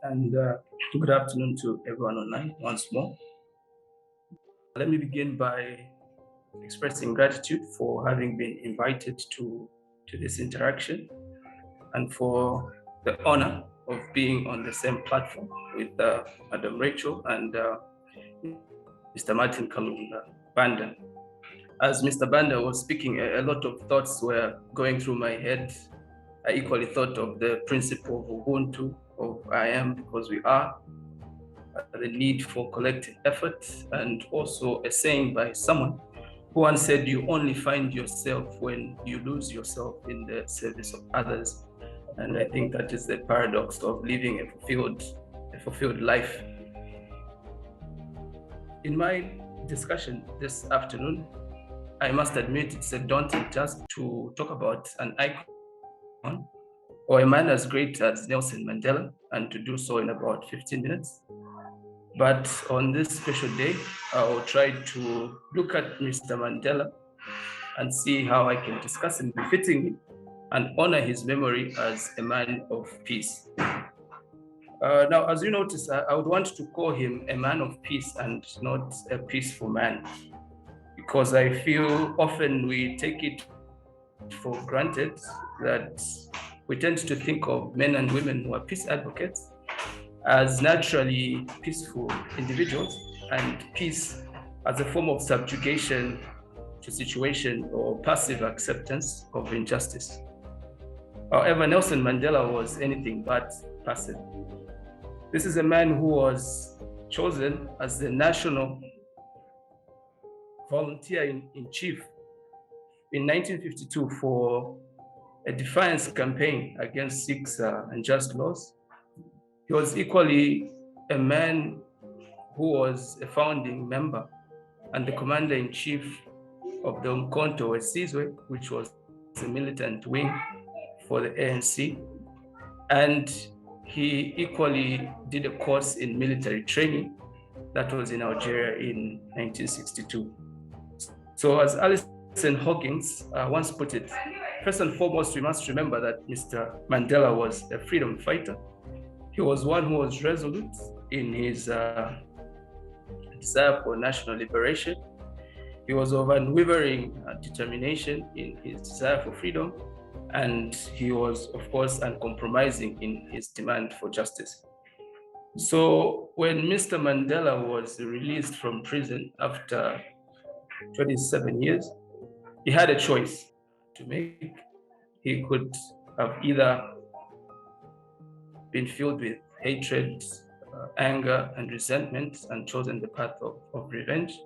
and good afternoon to everyone online once more. Let me begin by expressing gratitude for having been invited to this interaction and for the honor of being on the same platform with Madam Rachel and Mr. Martin Kalunda Banda. As Mr. Banda was speaking, a lot of thoughts were going through my head. I equally thought of the principle of Ubuntu, of I am because we are, the need for collective effort, and also a saying by someone who once said, you only find yourself when you lose yourself in the service of others. And I think that is the paradox of living a fulfilled life. In my discussion this afternoon, I must admit it's a daunting task to talk about an icon or a man as great as Nelson Mandela, and to do so in about 15 minutes. But on this special day, I will try to look at Mr. Mandela and see how I can discuss him befittingly and honor his memory as a man of peace. Now, as you notice, I would want to call him a man of peace and not a peaceful man, because I feel often we take it for granted that we tend to think of men and women who are peace advocates as naturally peaceful individuals, and peace as a form of subjugation to situation or passive acceptance of injustice. However, Nelson Mandela was anything but passive. This is a man who was chosen as the national volunteer in chief in 1952 for a defiance campaign against six unjust laws. He was equally a man who was a founding member and the commander-in-chief of the Umkhonto Wesizwe, which was the militant wing for the ANC. And he equally did a course in military training that was in Algeria in 1962. So as Alison Hawkins once put it, first and foremost, we must remember that Mr. Mandela was a freedom fighter. He was one who was resolute in his desire for national liberation. He was of unwavering determination in his desire for freedom, and he was, of course, uncompromising in his demand for justice. So when Mr. Mandela was released from prison after 27 years, he had a choice to make. He could have either been filled with hatred, anger, and resentment and chosen the path of revenge,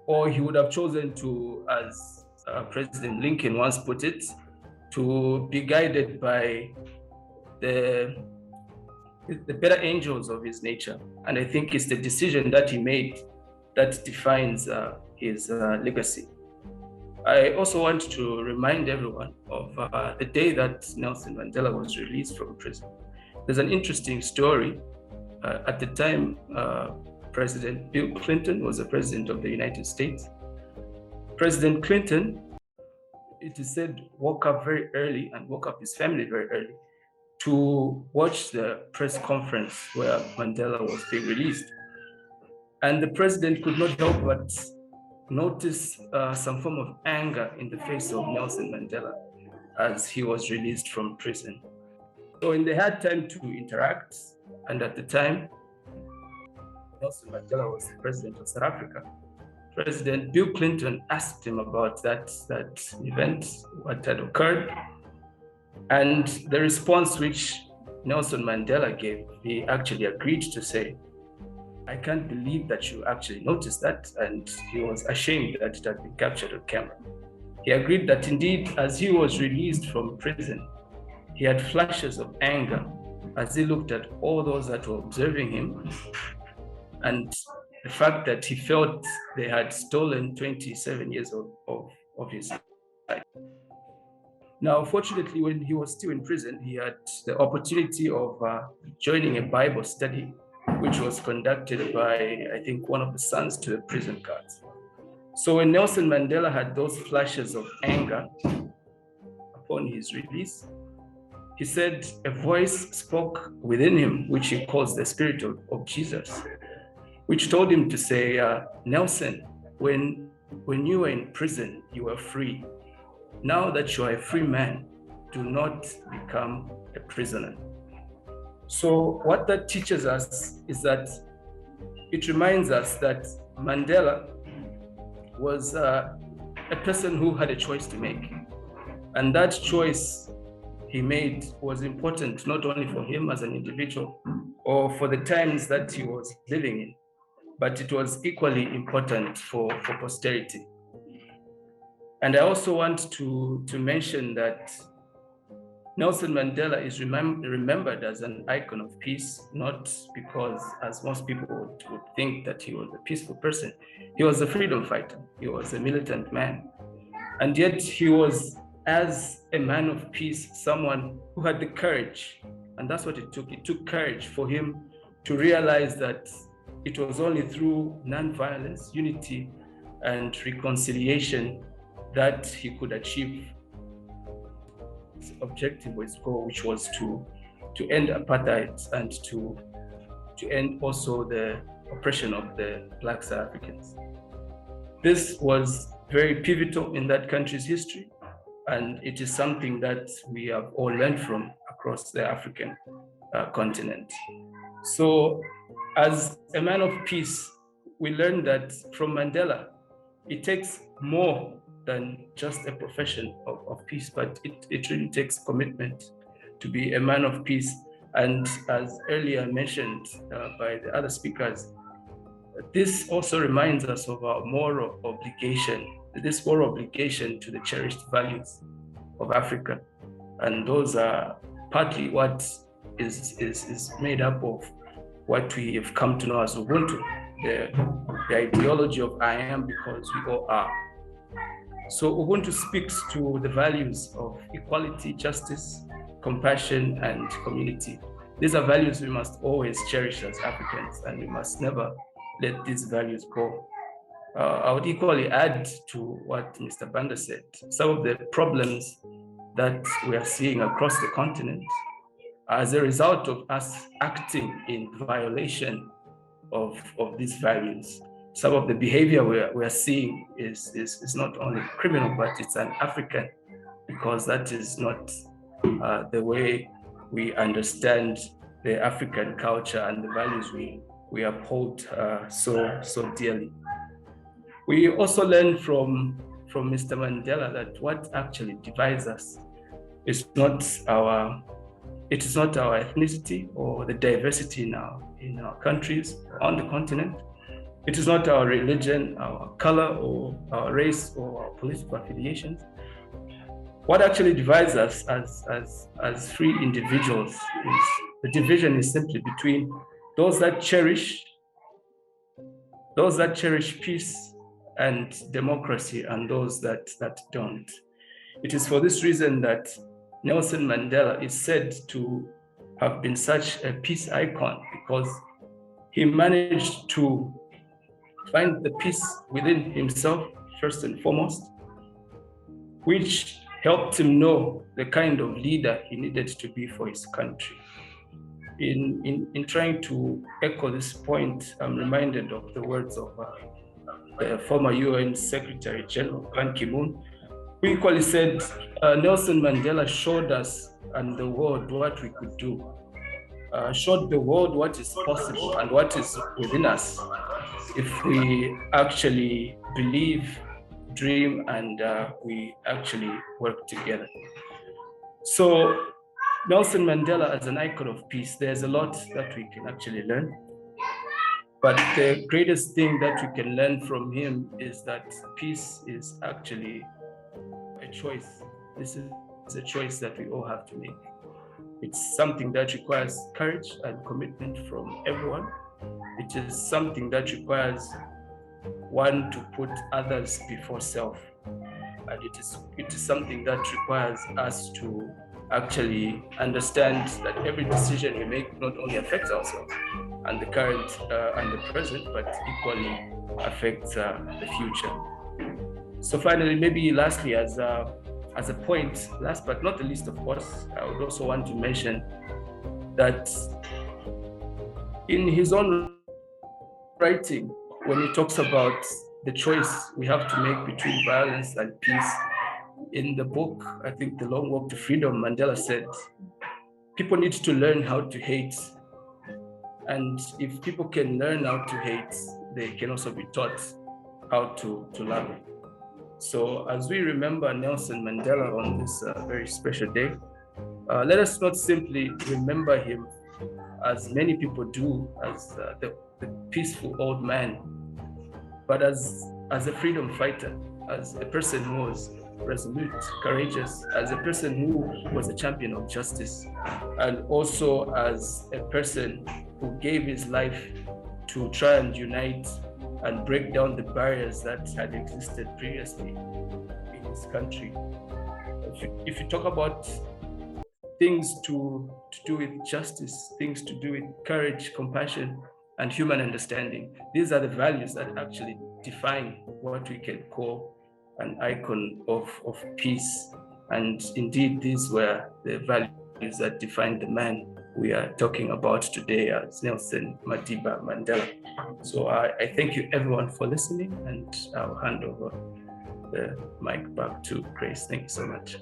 or he would have chosen to, as President Lincoln once put it, to be guided by the better angels of his nature. And I think it's the decision that he made that defines his legacy. I also want to remind everyone of the day that Nelson Mandela was released from prison. There's an interesting story. At the time, President Bill Clinton was the president of the United States. President Clinton, it is said, woke up very early and woke up his family very early to watch the press conference where Mandela was being released. And the president could not help but notice some form of anger in the face of Nelson Mandela as he was released from prison. So when they had time to interact, and at the time, Nelson Mandela was the president of South Africa, President Bill Clinton asked him about that event, what had occurred, and the response which Nelson Mandela gave, he actually agreed to say, I can't believe that you actually noticed that, and he was ashamed that it had been captured on camera. He agreed that indeed, as he was released from prison, he had flashes of anger as he looked at all those that were observing him, and the fact that he felt they had stolen 27 years of his life. Now, fortunately, when he was still in prison, he had the opportunity of joining a Bible study, which was conducted by, I think, one of the sons to the prison guards. So when Nelson Mandela had those flashes of anger upon his release, he said a voice spoke within him, which he calls the spirit of Jesus, which told him to say, Nelson, when you were in prison, you were free. Now that you are a free man, do not become a prisoner. So what that teaches us is that it reminds us that Mandela was a person who had a choice to make. And that choice he made was important not only for him as an individual or for the times that he was living in, but it was equally important for posterity. And I also want to mention that Nelson Mandela is remembered as an icon of peace, not because, as most people would think, that he was a peaceful person. He was a freedom fighter. He was a militant man. And yet he was, as a man of peace, someone who had the courage. And that's what it took. It took courage for him to realize that it was only through nonviolence, unity, and reconciliation that he could achieve his objective, his goal, which was to end apartheid and to end also the oppression of the Black South Africans. This was very pivotal in that country's history, and it is something that we have all learned from across the African continent. So as a man of peace, we learned that from Mandela, it takes more than just a profession of peace, but it really takes commitment to be a man of peace. And as earlier mentioned by the other speakers, this also reminds us of our moral obligation, this moral obligation to the cherished values of Africa. And those are partly what is made up of what we have come to know as Ubuntu, the ideology of I am because we all are. So Ubuntu speaks to the values of equality, justice, compassion, and community. These are values we must always cherish as Africans, and we must never let these values go. I would equally add to what Mr. Banda said. Some of the problems that we are seeing across the continent as a result of us acting in violation of these values. Some of the behavior we are seeing is not only criminal, but it's un-African, because that is not the way we understand the African culture and the values we uphold so dearly. We also learn from Mr. Mandela that what actually divides us is not our ethnicity or the diversity in our countries on the continent. It is not our religion, our color, or our race, or our political affiliations. What actually divides us as free individuals is the division is simply between those that cherish peace and democracy and those that don't. It is for this reason that Nelson Mandela is said to have been such a peace icon, because he managed to find the peace within himself, first and foremost, which helped him know the kind of leader he needed to be for his country. In trying to echo this point, I'm reminded of the words of the former UN Secretary General Ban Ki-moon, who equally said, Nelson Mandela showed us and the world what we could do, showed the world what is possible and what is within us if we actually believe, dream, and we actually work together. So Nelson Mandela as an icon of peace, there's a lot that we can actually learn. But the greatest thing that we can learn from him is that peace is actually a choice. This is a choice that we all have to make. It's something that requires courage and commitment from everyone. It is something that requires one to put others before self. And it is something that requires us to actually understand that every decision we make not only affects ourselves and the current and the present, but equally affects the future. So finally, maybe lastly, as as a point, last but not the least, of course, I would also want to mention that in his own writing, when he talks about the choice we have to make between violence and peace, in the book, I think The Long Walk to Freedom, Mandela said, people need to learn how to hate. And if people can learn how to hate, they can also be taught how to love. So as we remember Nelson Mandela on this very special day, let us not simply remember him, as many people do, as the peaceful old man, but as a freedom fighter, as a person who was resolute, courageous, as a person who was a champion of justice, and also as a person who gave his life to try and unite and break down the barriers that had existed previously in his country. If you talk about things to do with justice, things to do with courage, compassion, and human understanding, these are the values that actually define what we can call an icon of peace. And indeed, these were the values that defined the man we are talking about today as Nelson Madiba Mandela. So I thank you everyone for listening, and I'll hand over the mic back to Grace. Thank you so much.